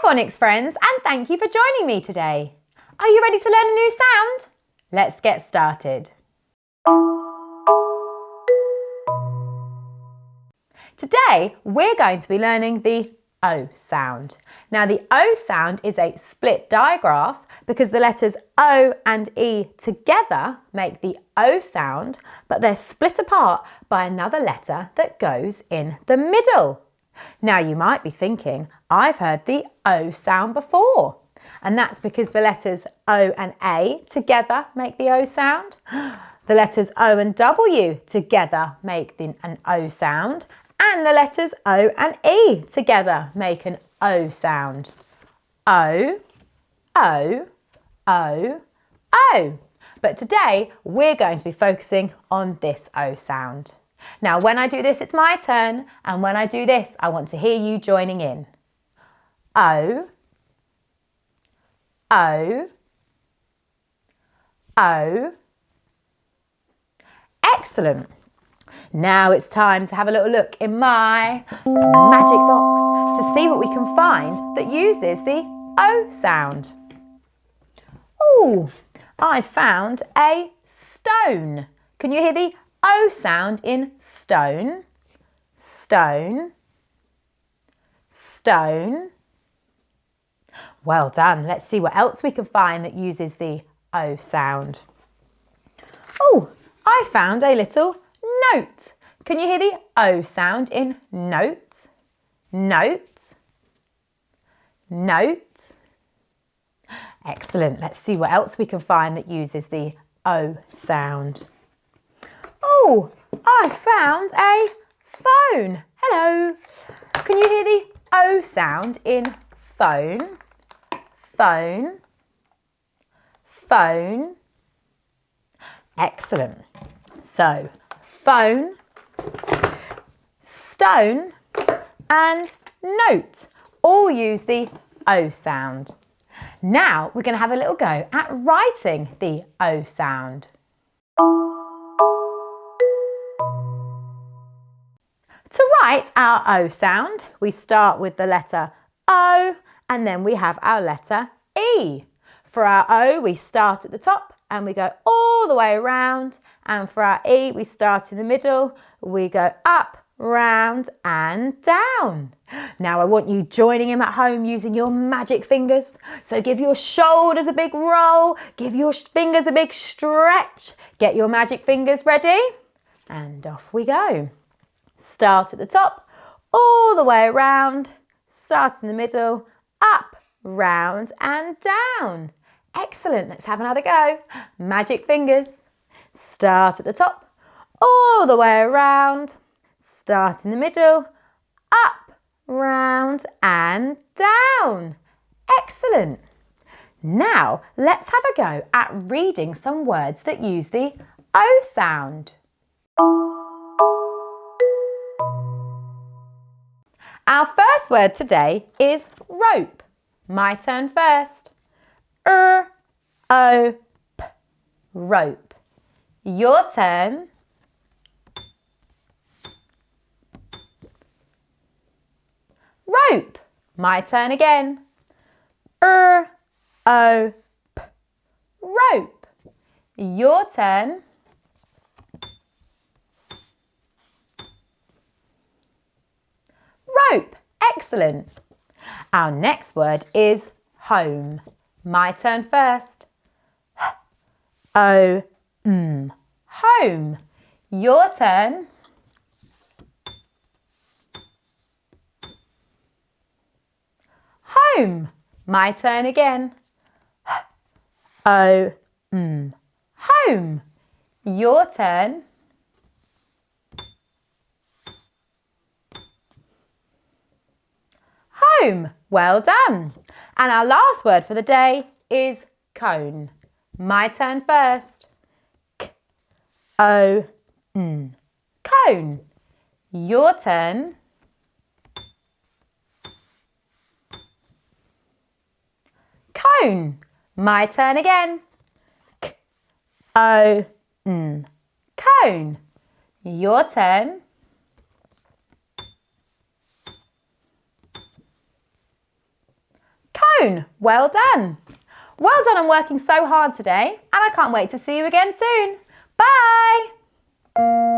Phonics friends, and thank you for joining me today. Are you ready to learn a new sound? Let's get started. Today we're going to be learning the O sound. Now the O sound is a split digraph because the letters O and E together make the O sound, but they're split apart by another letter that goes in the middle. Now you might be thinking, I've heard the O sound before, and that's because the letters O and A together make the O sound. The letters O and W together make an O sound, and the letters O and E together make an O sound. O, O, O, O. But today we're going to be focusing on this O sound. Now when I do this, it's my turn, and when I do this, I want to hear you joining in. O, O, O. Excellent. Now it's time to have a little look in my magic box to see what we can find that uses the O sound. Oh, I found a stone. Can you hear the O sound in stone? Stone, stone. Well done. Let's see what else we can find that uses the O sound. Oh, I found a little note. Can you hear the O sound in note? Note, note. Excellent. Let's see what else we can find that uses the O sound. Oh, I found a phone. Hello. Can you hear the O sound in phone? Phone, phone. Excellent. So, phone, stone and note all use the O sound. Now we're going to have a little go at writing the O sound. To write our O sound, we start with the letter O and then we have our letter E. For our O, we start at the top and we go all the way around, and for our E, we start in the middle, we go up, round and down. Now I want you joining in at home using your magic fingers. So give your shoulders a big roll, give your fingers a big stretch, get your magic fingers ready, and off we go. Start at the top, all the way around, start in the middle, up, round and down. Excellent, let's have another go. Magic fingers. Start at the top, all the way around, start in the middle, up, round and down. Excellent. Now let's have a go at reading some words that use the O sound. Our first word today is rope. My turn first. R-O-P, rope. Your turn. Rope. My turn again. R-O-P, rope. Your turn. Rope. Excellent. Our next word is home. My turn first. H-O-M, home. Your turn. Home. My turn again. H-O-M, home. Your turn. Home. Well done. And our last word for the day is cone. My turn first. K-O-N, cone. Your turn. Cone. My turn again. K-O-N, cone. Your turn. phone. Well done. Well done on working so hard today, and I can't wait to see you again soon. Bye.